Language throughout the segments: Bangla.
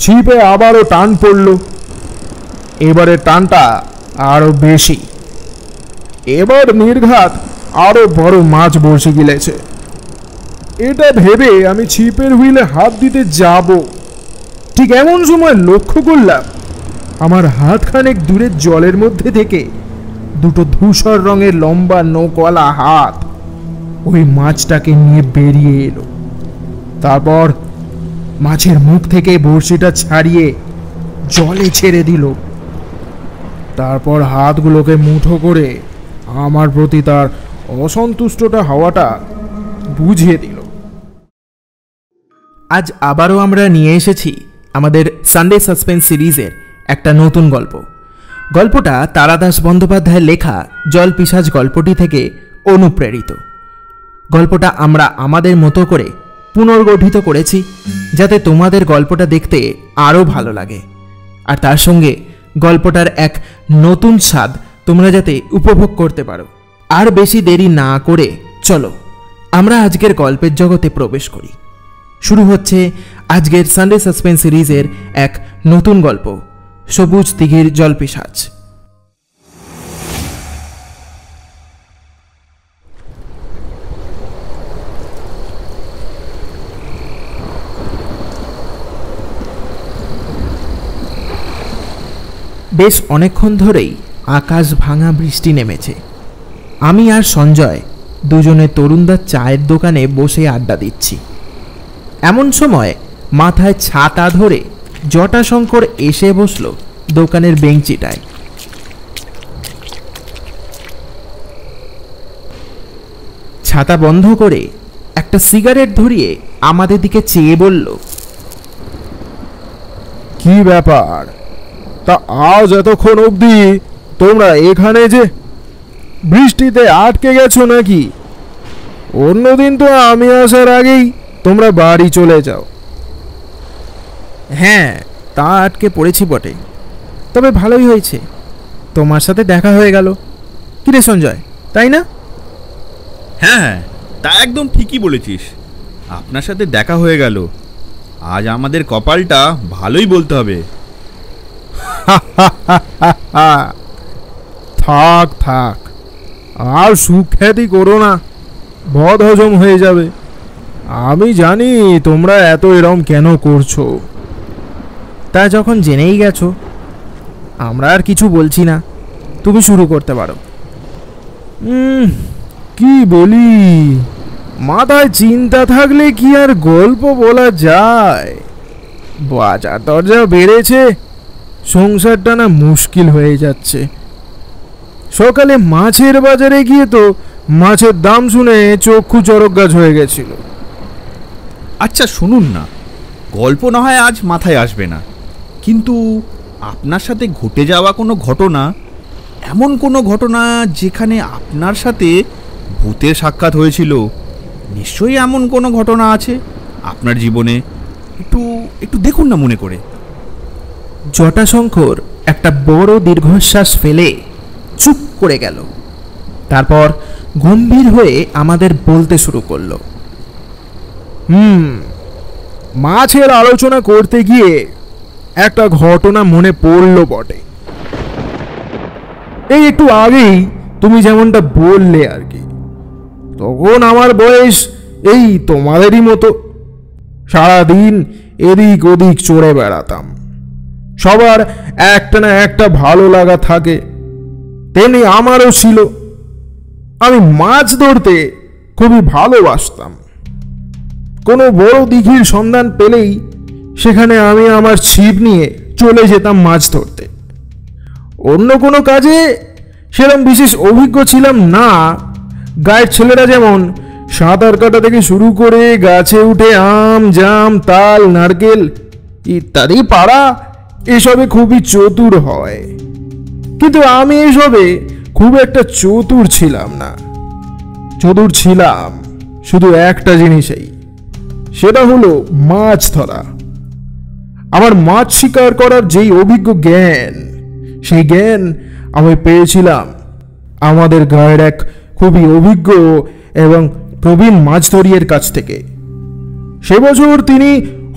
ছিপে আবারও টান পড়ল। এবারে টানটা আরো বেশি। এবার নির্ঘাত আরো বড় মাছ বসে গিলেছে। এটা ভেবে আমি ছিপের হুইলে হাত দিতে যাব, ঠিক এমন সময় লক্ষ্য করলাম আমার হাতখানেক দূরের জলের মধ্যে থেকে দুটো ধূসর রঙের লম্বা নৌকওয়ালা হাত ওই মাছটাকে নিয়ে বেরিয়ে এলো। তারপর মাছের মুখ থেকে বড়শিটা ছাড়িয়ে জলে ছেড়ে দিল। তারপর হাতগুলোকে মুঠো করে আমার প্রতি তার অসন্তুষ্টটা হওয়াটা বুঝিয়ে দিল। আজ আবারও আমরা নিয়ে এসেছি আমাদের সানডে সাসপেন্স সিরিজের একটা নতুন গল্প। গল্পটা তারাদাস বন্দ্যোপাধ্যায়ের লেখা জল পিশাচ গল্পটি থেকে অনুপ্রেরিত। গল্পটা আমরা আমাদের মতো করে পুনর্গঠিত করেছি যাতে তোমাদের গল্পটা দেখতে আরও ভালো লাগে, আর তার সঙ্গে গল্পটার এক নতুন স্বাদ তোমরা যাতে উপভোগ করতে পারো। আর বেশি দেরি না করে চলো আমরা আজকের গল্পের জগতে প্রবেশ করি। শুরু হচ্ছে আজকের সানডে সাসপেন্স সিরিজের এক নতুন গল্প, সবুজ দিঘির জলপিশাচ। বেশ অনেকক্ষণ ধরেই আকাশ ভাঙা বৃষ্টি নেমেছে। আমি আর সঞ্জয় দুজনে তরুণদার চায়ের দোকানে বসে আড্ডা দিচ্ছি। এমন সময় মাথায় ছাতা ধরে জটাশঙ্কর এসে বসল দোকানের বেঞ্চিটায়। ছাতা বন্ধ করে একটা সিগারেট ধরিয়ে আমাদের দিকে চেয়ে বলল, কি ব্যাপার? তা আজ এতক্ষণ অবধি তোমরা এখানে যে বৃষ্টিতে আটকে গেছো নাকি? অন্যদিন তো আমি আসার আগেই তোমরা বাড়ি চলে যাও। হ্যাঁ, তা আটকে পড়েছি বটে, তবে ভালোই হয়েছে, তোমার সাথে দেখা হয়ে গেল। কিরে সঞ্জয়, তাই না? হ্যাঁ, তা একদম ঠিকই বলেছিস। আপনার সাথে দেখা হয়ে গেল। আজ আমাদের কপালটা ভালোই বলতে হবে। থাক থাক, আর সুখ্যাতি করো না, বদ হজম হয়ে যাবে। আমি জানি তোমরা এত এরম কেন করছো। তা যখন জেনেই গেছো, আমরা আর কিছু বলছি না, তুমি শুরু করতে পারো। কি বলি, মাথায় চিন্তা থাকলে কি আর গল্প বলা যায়? বাজার দরজা বেড়েছে, সংসারটা না মুশকিল হয়ে যাচ্ছে। সকালে মাছের বাজারে গিয়ে তো মাছের দাম শুনে চক্ষু চরক গাছ হয়ে গেছিল। আচ্ছা শুনুন না, গল্প না হয় আজ মাথায় আসবে না, কিন্তু আপনার সাথে ঘটে যাওয়া কোনো ঘটনা, এমন কোনো ঘটনা যেখানে আপনার সাথে ভূতের সাক্ষাৎ হয়েছিল, নিশ্চয়ই এমন কোনো ঘটনা আছে আপনার জীবনে। একটু একটু দেখুন না মনে করে। জটাশঙ্কর একটা বড় দীর্ঘশ্বাস ফেলে চুপ করে গেল। তারপর গম্ভীর হয়ে আমাদের বলতে শুরু করলো, মাছের আলোচনা করতে গিয়ে একটা ঘটনা মনে পড়ল বটে। এই একটু আগেই তুমি যেমনটা বললে আর কি, তখন আমার বয়স এই তোমাদেরই মতো। সারাদিন এদিক ওদিক চড়ে বেড়াতাম। সবার একটা না একটা ভালো লাগা থাকে, তেমনি আমারও ছিল। আমি মাছ ধরতে খুবই ভালোবাসতাম। কোনো বড় দিঘির সন্ধান পেলেই সেখানে আমি আমার ছিপ নিয়ে চলে যেতাম মাছ ধরতে। অন্য কোনো কাজে সেরকম বিশেষ অভিজ্ঞ ছিলাম না। গায়ের ছেলেরা যেমন সাঁতার কাটা থেকে শুরু করে গাছে উঠে আম, জাম, তাল, নারকেল ইত্যাদি পাড়া এসবে খুবই চতুর হয়, কিন্তু আমি এসবে খুব একটা চতুর ছিলাম না। চতুর ছিলাম শুধু একটা জিনিসেই, সেটা হলো মাছ ধরা। আমার মাছ শিকার করার যেই অভিজ্ঞ জ্ঞান, সেই জ্ঞান আমি পেয়েছিলাম আমাদের গায়ের এক খুবই অভিজ্ঞ এবং প্রবীণ মাছ ধরিয়ের কাছ থেকে। সে বছর তিনি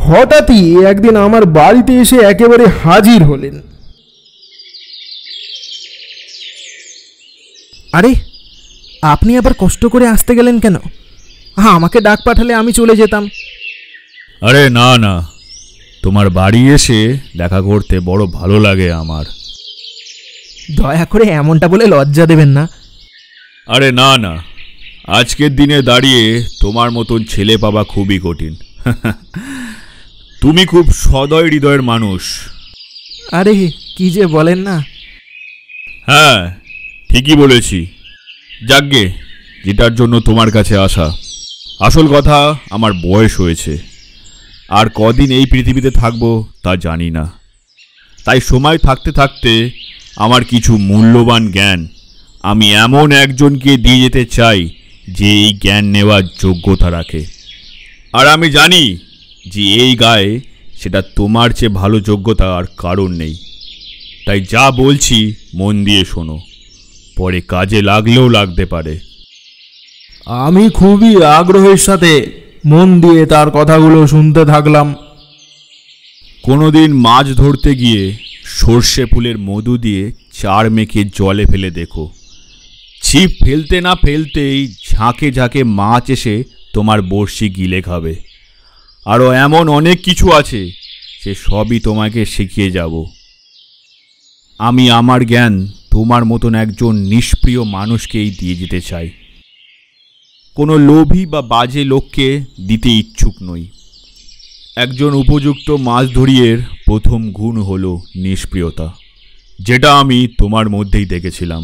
হঠাৎই একদিন আমার বাড়িতে এসে একেবারে হাজির হলেন। আরে, আপনি আবার কষ্ট করে আসতে গেলেন কেন? হ্যাঁ, আমাকে ডাক পাঠালে আমি চলে যেতাম। আরে না না, তোমার বাড়ি এসে দেখা করতে বড় ভালো লাগে আমার। দয়া করে এমনটা বলে লজ্জা দেবেন না। আরে না না, আজকের দিনে দাঁড়িয়ে তোমার মতন ছেলে পাওয়া খুবই কঠিন। তুমি খুব সদয় হৃদয়ের মানুষ। আরে কি যে বলেন না। হ্যাঁ, ঠিকই বলেছি। যাকগে, যেটার জন্য তোমার কাছে আসা, আসল কথা আমার বয়স হয়েছে, আর কদিন এই পৃথিবীতে থাকবো তা জানি না। তাই সময় থাকতে থাকতে আমার কিছু মূল্যবান জ্ঞান আমি এমন একজনকে দিয়ে যেতে চাই যে এই জ্ঞান নেওয়ার যোগ্যতা রাখে। আর আমি জানি যে এই গায়ে সেটা তোমার চেয়ে ভালো যোগ্যতা আর কারণ নেই। তাই যা বলছি মন দিয়ে শোনো, পরে কাজে লাগলেও লাগতে পারে। আমি খুবই আগ্রহের সাথে মন দিয়ে তার কথাগুলো শুনতে থাকলাম। কোনোদিন মাছ ধরতে গিয়ে সর্ষে ফুলের মধু দিয়ে চার মেখে জলে ফেলে দেখো, ছিপ ফেলতে না ফেলতেই ঝাঁকে ঝাঁকে মাছ এসে তোমার বড়শি গিলে খাবে। আরও এমন অনেক কিছু আছে, সে সবই তোমাকে শিখিয়ে যাব। আমি আমার জ্ঞান তোমার মতন একজন নিষ্প্রিয় মানুষকেই দিয়ে যেতে চাই। কোনো লোভী বা বাজে লোককে দিতে ইচ্ছুক নই। একজন উপযুক্ত মাছ ধরিয়ের প্রথম গুণ হল নিষ্প্রিয়তা, যেটা আমি তোমার মধ্যেই দেখেছিলাম।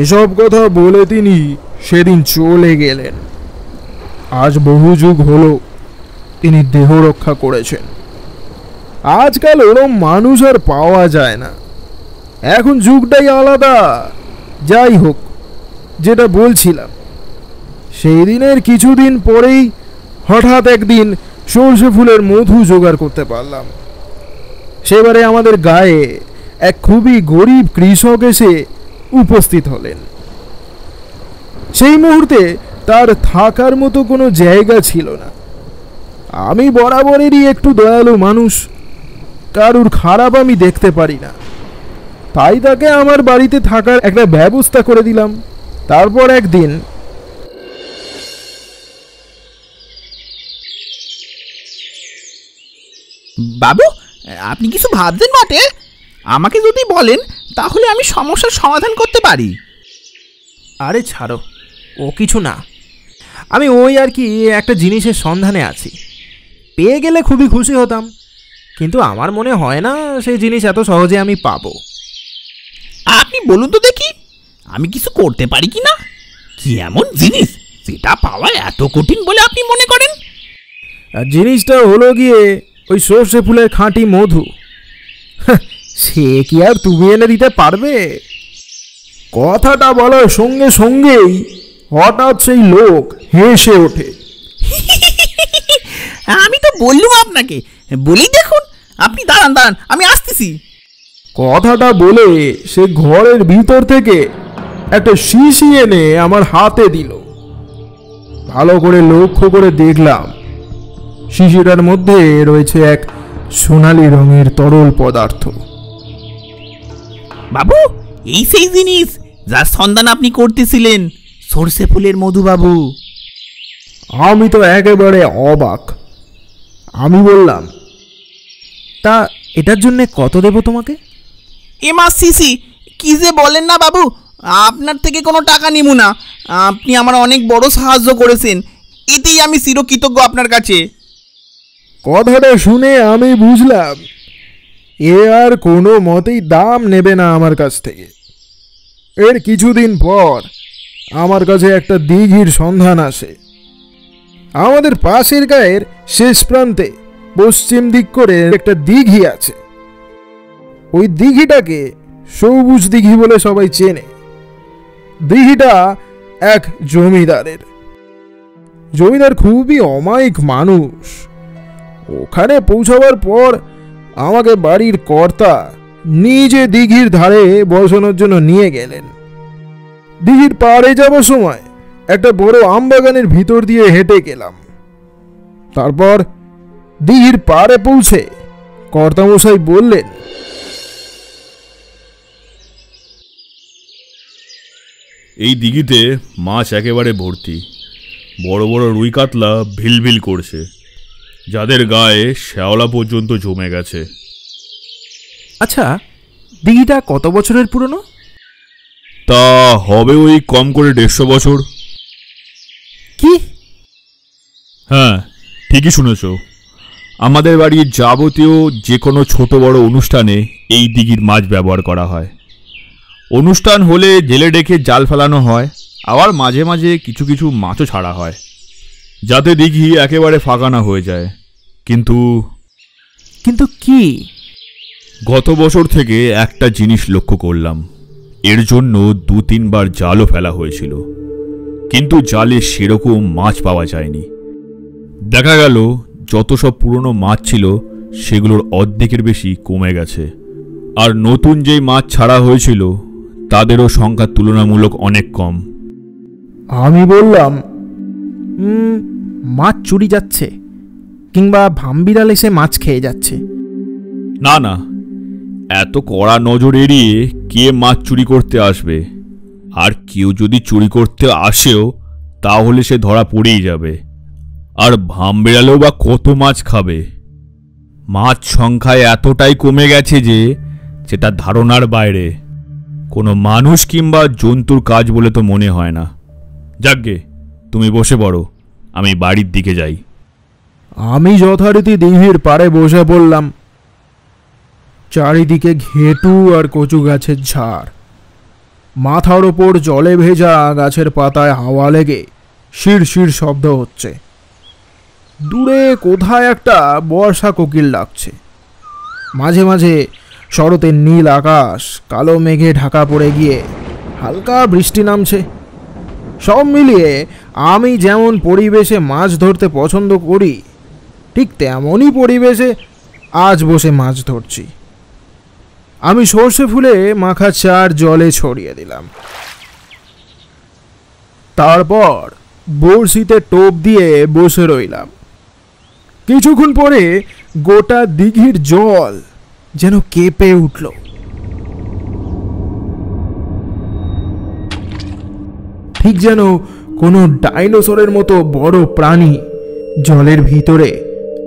এসব কথা বলে তিনি সেদিন চলে গেলেন। আজ বহু যুগ হলো তিনি দেহ রক্ষা করেছেন। আজকাল ওরম মানুষ আর পাওয়া যায় না, এখন যুগটাই আলাদা। যাই হোক, যেটা বলছিলাম, সেই দিনের কিছুদিন পরেই হঠাৎ একদিন সর্ষে ফুলের মধু জোগাড় করতে পারলাম। সেবারে আমাদের গায়ে এক খুবই গরিব কৃষক এসে উপস্থিত হলেন। সেই মুহূর্তে তার থাকার মতো কোনো জায়গা ছিল না। আমি বরাবরেরই একটু দয়ালু মানুষ, কারুর খারাপ আমি দেখতে পারি না, তাই তাকে আমার বাড়িতে থাকার একটা ব্যবস্থা করে দিলাম। তারপর একদিন বাবু, আপনি কিছু ভাবছেন বটে? আমাকে যদি বলেন তাহলে আমি সমস্যার সমাধান করতে পারি। আরে ছাড়ো, ও কিছু না। আমি ওই আর কি একটা জিনিসের সন্ধানে আছি, পেয়ে গেলে খুবই খুশি হতাম, কিন্তু আমার মনে হয় না সেই জিনিস এত সহজে আমি পাবো। আপনি বলুন তো দেখি, আমি কিছু করতে পারি কি না? কি এমন জিনিস যেটা পাওয়া এত কঠিন বলে আপনি মনে করেন? আর জিনিসটা হলো গিয়ে ওই সর্ষে ফুলের খাঁটি মধু। সে কি আর তুমি এনে দিতে পারবে? কথাটা বলার সঙ্গে সঙ্গেই হঠাৎ সেই লোক হেসে ওঠে। আমি তো বললুম আপনাকে, বলি দেখুন। আপনি দাঁড়ান দাঁড়ান, আমি আসতেছি। কথাটা বলে সে ঘরের ভিতর থেকে একটা শিশি এনে আমার হাতে দিল। ভালো করে লক্ষ্য করে দেখলাম, শিশিটার মধ্যে রয়েছে এক সোনালী রঙের তরল পদার্থ। বাবু, এই সেই জিনিস যার সন্ধান আপনি করতেছিলেন, সর্ষে ফুলের মধু বাবু। আমি তো একেবারে অবাক। আমি বললাম, তা এটার জন্যে কত দেব তোমাকে? এমা সিসি, কি যে বলেন না বাবু, আপনার থেকে কোনো টাকা নিব না। আপনি আমার অনেক বড় সাহায্য করেছেন, এতেই আমি চিরকৃতজ্ঞ আপনার কাছে। কথাটা শুনে আমি বুঝলাম এ আর কোনো মতেই দাম নেবে না আমার কাছ থেকে। এর কিছুদিন পর আমার কাছে একটা দিঘির সন্ধান আসে। আমাদের পাশের গায়ের শেষ প্রান্তে পশ্চিম দিক করে একটা দিঘি আছে। ওই দিঘিটাকে সবুজ দিঘি বলে সবাই চেনে। দিঘিটা এক জমিদারের। জমিদার খুবই অমায়িক মানুষ। ওখানে পৌঁছাবার পর আমাকে বাড়ির কর্তা নিজে দিঘির ধারে বসানোর জন্য নিয়ে গেলেন। দিঘির পাড়ে যাবার সময় একটা বড় আমবাগানের ভিতর দিয়ে হেঁটে গেলাম। তারপর দিঘির পাড়ে পৌঁছে কর্তামশাই বললেন, এই দিঘিতে মাছ একেবারে ভর্তি, বড় বড় রুই কাতলা ভিলভিল করছে, যাদের গায়ে শ্যাওলা পর্যন্ত জমে গেছে। আচ্ছা, দিঘিটা কত বছরের পুরনো? তা হবে ওই কম করে 150 বছর। কি? হ্যাঁ, ঠিকই শুনেছ। আমাদের বাড়ির যাবতীয় যে কোনো ছোট বড় অনুষ্ঠানে এই দিঘির মাছ ব্যবহার করা হয়। অনুষ্ঠান হলে জেলে ডেকে জাল ফেলানো হয়, আবার মাঝে মাঝে কিছু কিছু মাছও ছাড়া হয়, যাতে দিঘি একেবারে ফাঁকা না হয়ে যায়। কিন্তু কিন্তু কি? গত বছর থেকে একটা জিনিস লক্ষ্য করলাম। এর জন্য 2-3 বার জালও ফেলা হয়েছিল, কিন্তু জালে সেরকম মাছ পাওয়া যায়নি। দেখা গেল যত সব পুরনো মাছ ছিল সেগুলোর অর্ধেকের বেশি কমে গেছে, আর নতুন যেই মাছ ছাড়া হয়েছিল তাদেরও সংখ্যা তুলনামূলক অনেক কম। আমি বললাম, মাছ চুরি যাচ্ছে, কিংবা ভামবিড়াল এসে মাছ খেয়ে যাচ্ছে। না না, এত কড়া নজর এড়িয়ে কে মাছ চুরি করতে আসবে? আর কেউ যদি চুরি করতে আসেও তাহলে সে ধরা পড়েই যাবে। আর ভামবিড়ালেও বা কত মাছ খাবে? মাছ সংখ্যায় এতটাই কমে গেছে যে সেটা ধারণার বাইরে। কোনো মানুষ কিংবা জন্তুর কাজ বলে তো মনে হয় না। যাকগে, তুমি বসে পড়ো, আমি বাড়ির দিকে যাই। আমি যথারীতি দিঘির পাড়ে বসে পড়লাম। চারিদিকে ঘেটু আর কচু গাছের ঝাড়, মাথার ওপর জলে ভেজা গাছের পাতায় হাওয়া লেগে শিরশির শব্দ হচ্ছে। দূরে কোথায় একটা বর্ষা কোকিল ডাকছে। মাঝে মাঝে শরতের নীল আকাশ কালো মেঘে ঢাকা পড়ে গিয়ে হালকা বৃষ্টি নামছে। সব মিলিয়ে আমি যেমন পরিবেশে মাছ ধরতে পছন্দ করি, ঠিক তেমনই পরিবেশে আজ বসে মাছ ধরছি। আমি সর্ষে ফুলে মাখা চার জলে ছড়িয়ে দিলাম। তারপর বড়শিতে টোপ দিয়ে বসে রইলাম। কিছুক্ষণ পরে গোটা দিঘির জল যেন কেঁপে উঠল। ঠিক যেন কোনো ডাইনোসরের মতো বড় প্রাণী জলের ভিতরে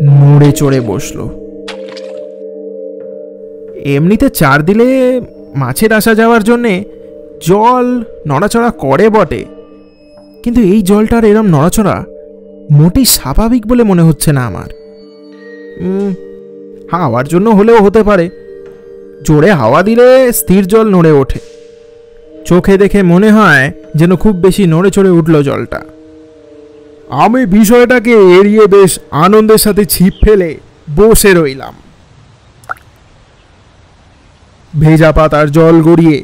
নড়ে চড়ে বসলো। এমনিতে চার দিলে মাছের আসা যাওয়ার জন্যে জল নড়াচড়া করে বটে, কিন্তু এই জলটার এরম নড়াচড়া মোটেই স্বাভাবিক বলে মনে হচ্ছে না আমার। হাওয়ার জন্য হলেও হতে পারে। জোরে হাওয়া দিলে স্থির জল নড়ে ওঠে। চোখে দেখে মনে হয় যেন খুব বেশি নড়ে চড়ে উঠল জলটা। আমি বিষয়টাকে এড়িয়ে বেশ আনন্দের সাথে ছিপ ফেলে বসে রইলাম। ভেজা পাতার জল গড়িয়ে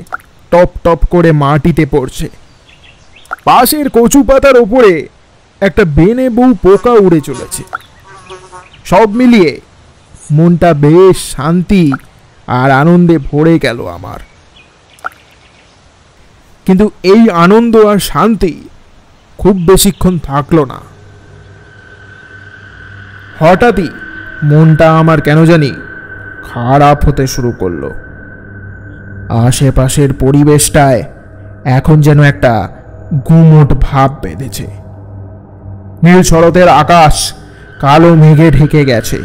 টপ টপ করে মাটিতে পড়ছে। পাশের কচু পাতার ওপরে একটা বেনে বউ পোকা উড়ে চলেছে। সব মিলিয়ে মনটা বেশ শান্তি আর আনন্দে ভরে গেল আমার। কিন্তু এই আনন্দ আর শান্তি খুব বেশিক্ষণ থাকলো না। হঠাৎই মনটা আমার কেন জানি খারাপ হতে শুরু করলো। আশেপাশের পরিবেশটায় এখন যেন একটা গুমোট ভাব বেঁধেছে। নীল শরতের আকাশ কালো মেঘে ঢেকে গেছে।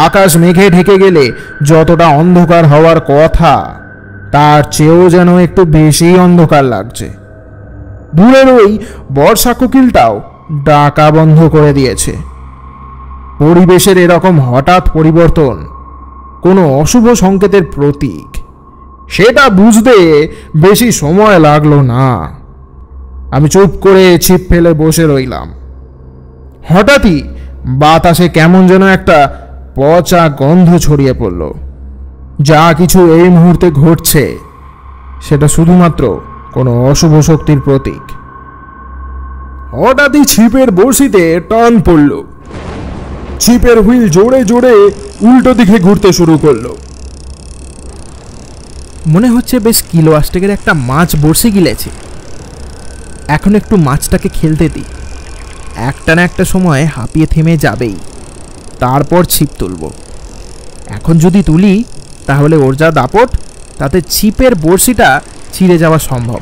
আকাশ মেঘে ঢেকে গেলে যতটা অন্ধকার হওয়ার কথা তার চেয়েও যেন একটু বেশি অন্ধকার লাগছে। দূরের ওই বর্ষা কোকিলটাও ডাকা বন্ধ করে দিয়েছে। পরিবেশের এরকম হঠাৎ পরিবর্তন কোনো অশুভ সংকেতের প্রতীক, সেটা বুঝতে বেশি সময় লাগলো না। আমি চুপ করে ছিপ ফেলে বসে রইলাম। হঠাৎই বাতাসে কেমন যেন একটা পচা গন্ধ ছড়িয়ে পড়ল। যা কিছু এই মুহূর্তে ঘটছে সেটা শুধুমাত্র কোনো অশুভ শক্তির প্রতীক। হঠাৎই ছিপের বড়শিতে টান পড়ল। ছিপের হুইল জোরে জোরে উল্টো দিকে ঘুরতে শুরু করলো। মনে হচ্ছে বেশ কিলো আষ্টেকের একটা মাছ বড়শি গিলেছে। এখন একটু মাছটাকে খেলতে দিই। একটা না একটা সময় হাঁপিয়ে থেমে যাবেই, তারপর ছিপ তুলব। এখন যদি তুলি তাহলে ওর যা দাপট, তাতে ছিপের বড়শিটা ছিঁড়ে যাওয়া সম্ভব।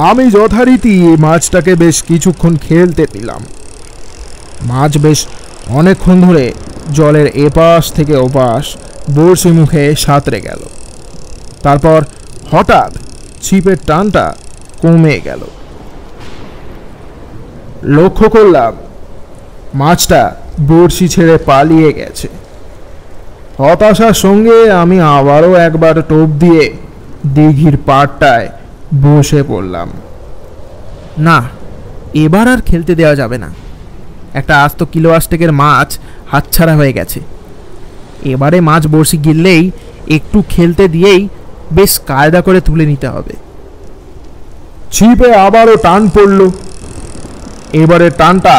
আমি যথারীতি মাছটাকে বেশ কিছুক্ষণ খেলতে দিলাম। মাছ বেশ অনেকক্ষণ ধরে জলের এপাশ থেকে ওপাশ বড়শি মুখে সাঁতরে গেল। তারপর হঠাৎ ছিপের টানটা কমে গেল। লক্ষ্য করলাম মাছটা বড়শি ছেড়ে পালিয়ে গেছে। হতাশার সঙ্গে আমি আবারও একবার টোপ দিয়ে দিঘির পাড়টায় বসে পড়লাম। না, এবার আর খেলতে দেওয়া যাবে না। একটা আস্ত কিলো আষ্টেকের মাছ হাতছাড়া হয়ে গেছে। এবারে মাছ বড়শি গিললেই একটু খেলতে দিয়েই বেশ কায়দা করে তুলে নিতে হবে। ছিপে আবারও টান পড়ল। এবারে টানটা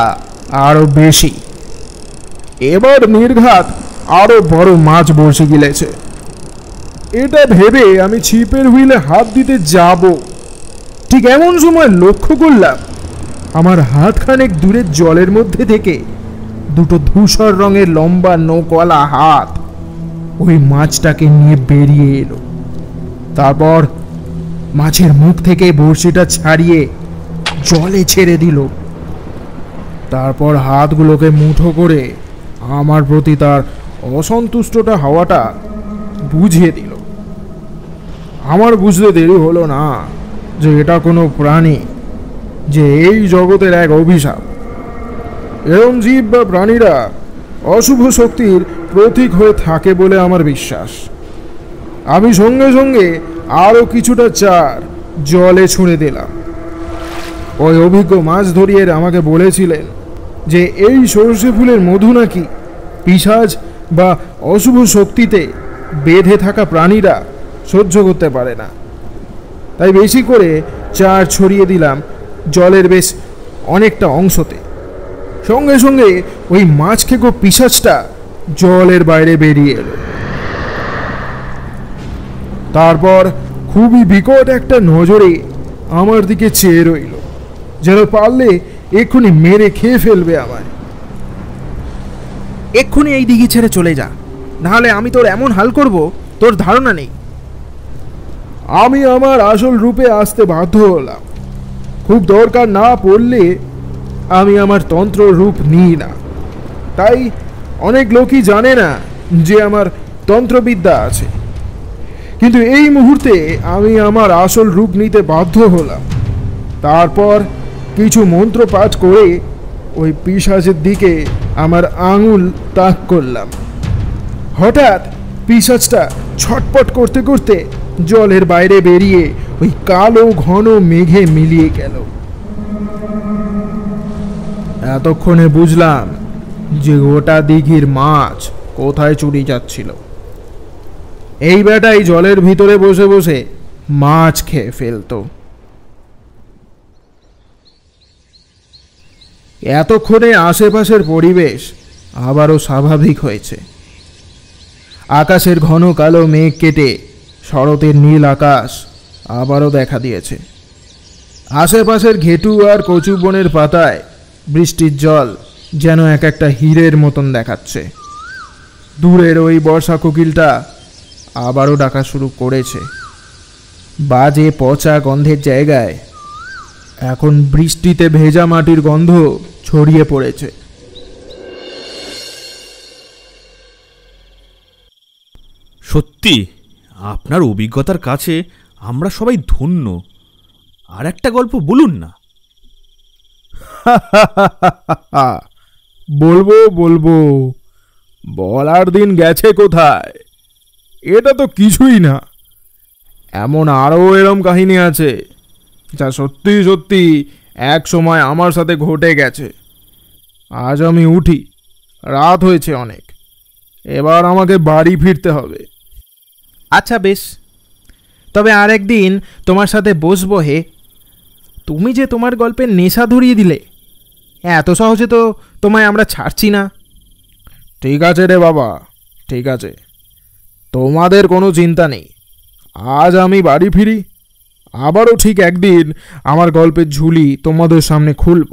আরো বেশি। এবার নির্ঘাত আরো বড় মাছ বড়শি গিলেছে। এটা ভেবে আমি ছিপের হুইলে হাত দিতে যাব, ঠিক এমন সময় লক্ষ্য করলাম আমার হাতখানেক দূরের জলের মধ্যে থেকে দুটো ধূসর রঙের লম্বা নৌকওয়ালা হাত ওই মাছটাকে নিয়ে বেরিয়ে এলো। তারপর মাছের মুখ থেকে বড়শিটা ছাড়িয়ে জলে ছেড়ে দিল। তারপর হাতগুলোকে মুঠো করে আমার প্রতি তার অসন্তুষ্টটা হওয়াটা বুঝিয়ে দিল। আমার বুঝতে দেরি হলো না যে এটা কোনো প্রাণী, যে এই জগতের এক অভিশাপ। এরম জীব বা প্রাণীরা অশুভ শক্তির প্রতীক হয়ে থাকে বলে আমার বিশ্বাস। আমি সঙ্গে সঙ্গে আরও কিছুটা চার জলে ছুঁড়ে দিলাম। ওই অভিজ্ঞ মাছ ধরিয়ে আমাকে বলেছিলেন যে এই সর্ষে ফুলের মধু নাকি পিশাচ বা অশুভ শক্তিতে বেঁধে থাকা প্রাণীরা সহ্য করতে পারে না। তাই বেশি করে চার ছড়িয়ে দিলাম জলের বেশ অনেকটা অংশতে। সঙ্গে সঙ্গে ওই মাছ খেকো পিশাচটা জলের বাইরে বেরিয়ে এলো। তারপর খুবই বিকট একটা নজরে আমার দিকে চেয়ে রইল, যেন পারলে এক্ষুনি মেরে খেয়ে ফেলবে আমায়। এক্ষুনি এই দিঘি ছেড়ে চলে যা, নাহলে আমি তোর এমন হাল করব তোর ধারণা নেই। আমি আমার আসল রূপে আসতে বাধ্য হলাম। খুব দরকার না পড়লে আমি আমার তন্ত্র রূপ নিই না। তাই অনেক লোকই জানে না যে আমার তন্ত্রবিদ্যা আছে। কিন্তু এই মুহূর্তে আমি আমার আসল রূপ নিতে বাধ্য হলাম। তারপর কিছু মন্ত্র পাঠ করে ওই পিশাচের দিকে আমার আঙুল তাক করলাম। হঠাৎ পিশাচটা ছটপট করতে করতে জলের বাইরে বেরিয়ে ওই কালো ঘন মেঘে মিলিয়ে গেল। এতক্ষণে বুঝলাম যে গোটা দিঘির মাছ কোথায় চুরি যাচ্ছিল। এই বেটাই জলের ভিতরে বসে বসে মাছ খেয়ে ফেলতো। এতক্ষণে আশেপাশের পরিবেশ আবারও স্বাভাবিক হয়েছে। আকাশের ঘন কালো মেঘ কেটে শরতের নীল আকাশ আবারও দেখা দিয়েছে। আশেপাশের ঘেটু আর কচু বনের পাতায় বৃষ্টির জল যেন এক একটা হীরের মতন দেখাচ্ছে। দূরের ওই বর্ষা কোকিলটা আবারও ডাকা শুরু করেছে। বাজে পচা গন্ধের জায়গায় এখন বৃষ্টিতে ভেজা মাটির গন্ধ ছড়িয়ে পড়েছে। সত্যি আপনার অভিজ্ঞতার কাছে আমরা সবাই ধন্য। আর একটা গল্প বলুন না। বলবো বলবো, বলার দিন গেছে কোথায়। এটা তো কিছুই না। এমন আরও এরম কাহিনী আছে যা সত্যি সত্যি এক সময় আমার সাথে ঘটে গেছে। আজ আমি উঠি, রাত হয়েছে অনেক। এবার আমাকে বাড়ি ফিরতে হবে। আচ্ছা বেশ, তবে আর একদিন তোমার সাথে বসবো হে। তুমি যে তোমার গল্পের নেশা ধরিয়ে দিলে, এত সহজে তো তোমায় আমরা ছাড়ছি না। ঠিক আছে রে বাবা, ঠিক আছে, তোমাদের কোনো চিন্তা নেই। আজ আমি বাড়ি ফিরি, আবারও ঠিক একদিন আমার গল্পের ঝুলি তোমাদের সামনে খুলব।